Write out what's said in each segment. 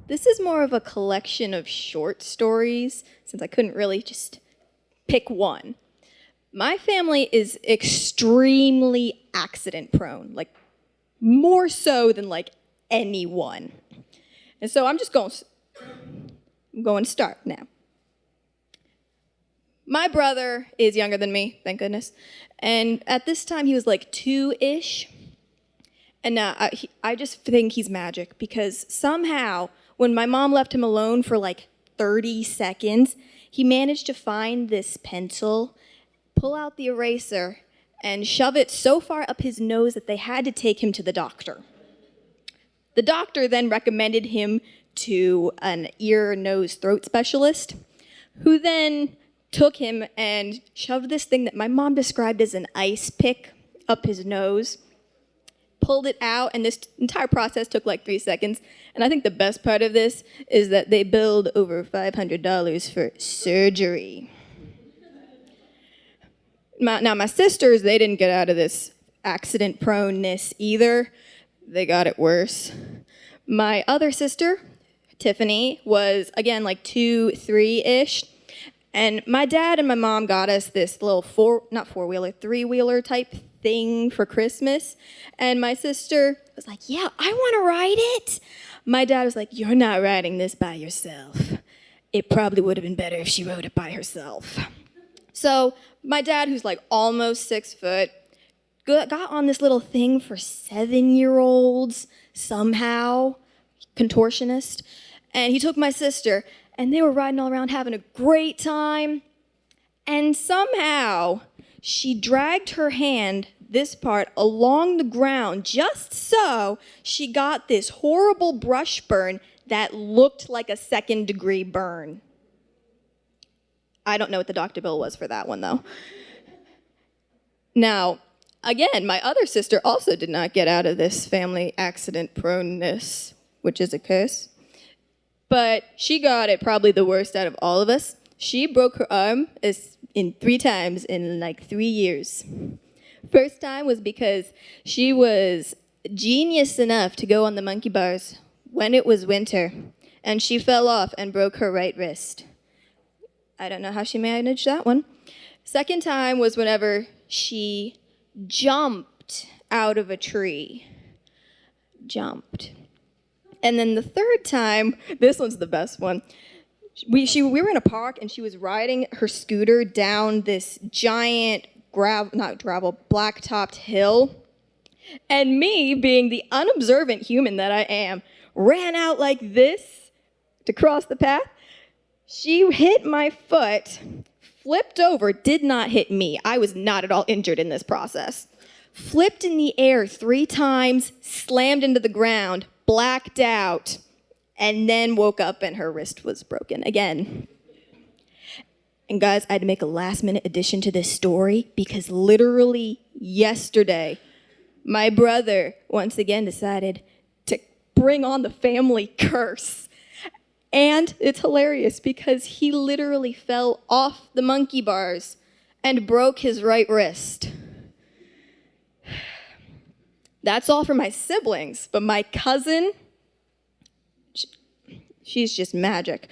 This is more of a collection of short stories, since I couldn't really just pick one. My family is extremely accident prone, like more so than like anyone. And so I'm going to start now. My brother is younger than me, thank goodness. And at this time he was like 2-ish. And now I just think he's magic because somehow when my mom left him alone for like 30 seconds, he managed to find this pencil, pull out the eraser, and shove it so far up his nose that they had to take him to the doctor. The doctor then recommended him to an ear, nose, throat specialist, who then took him and shoved this thing that my mom described as an ice pick up his nose, pulled it out, and this entire process took like 3 seconds. And I think the best part of this is that they billed over $500 for surgery. Now, my sisters, they didn't get out of this accident proneness either. They got it worse. My other sister, Tiffany, was, again, like 2, 3-ish. And my dad and my mom got us this little three-wheeler type thing for Christmas. And my sister was like, yeah, I want to ride it. My dad was like, you're not riding this by yourself. It probably would have been better if she rode it by herself. So my dad, who's like almost 6 foot, got on this little thing for 7-year-olds somehow, contortionist. And he took my sister, and they were riding all around having a great time. And somehow she dragged her hand, this part, along the ground just so she got this horrible brush burn that looked like a 2nd-degree burn. I don't know what the doctor bill was for that one, though. Now, again, my other sister also did not get out of this family accident proneness, which is a curse. But she got it probably the worst out of all of us. She broke her arm in 3 times in like 3 years. First time was because she was genius enough to go on the monkey bars when it was winter, and she fell off and broke her right wrist. I don't know how she managed that one. Second time was whenever she jumped out of a tree. Jumped. And then the third time, this one's the best one. We were in a park, and she was riding her scooter down this giant black-topped hill. And me, being the unobservant human that I am, ran out like this to cross the path. She hit my foot, flipped over, did not hit me. I was not at all injured in this process. Flipped in the air 3 times, slammed into the ground, blacked out, and then woke up and her wrist was broken again. And guys, I had to make a last-minute addition to this story because literally yesterday, my brother once again decided to bring on the family curse. And it's hilarious because he literally fell off the monkey bars and broke his right wrist. That's all for my siblings, but my cousin, she's just magic.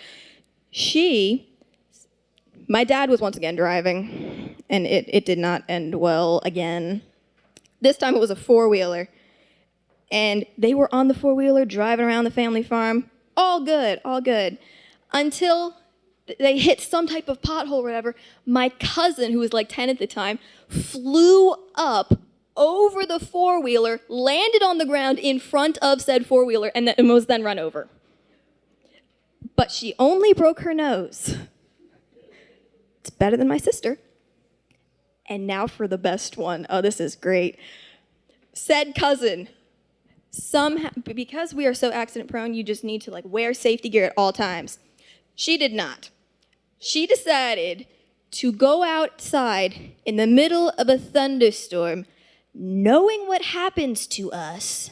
My dad was once again driving, and it did not end well again. This time it was a 4-wheeler, and they were on the 4-wheeler driving around the family farm. All good, until they hit some type of pothole or whatever. My cousin, who was like 10 at the time, flew up over the 4-wheeler, landed on the ground in front of said 4-wheeler, and was then run over. But she only broke her nose. It's better than my sister. And now for the best one. Oh, this is great. Said cousin, somehow, because we are so accident prone, you just need to like wear safety gear at all times. She did not. She decided to go outside in the middle of a thunderstorm, knowing what happens to us,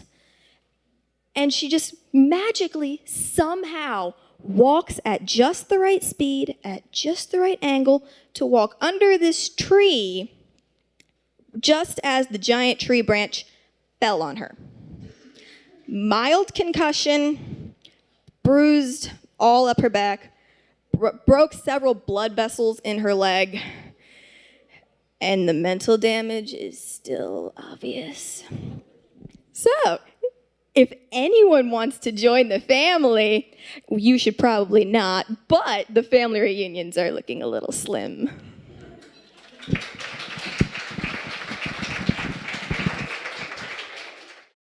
and she just magically somehow walks at just the right speed, at just the right angle, to walk under this tree just as the giant tree branch fell on her. Mild concussion, bruised all up her back, broke several blood vessels in her leg, and the mental damage is still obvious. So, if anyone wants to join the family, you should probably not, but the family reunions are looking a little slim.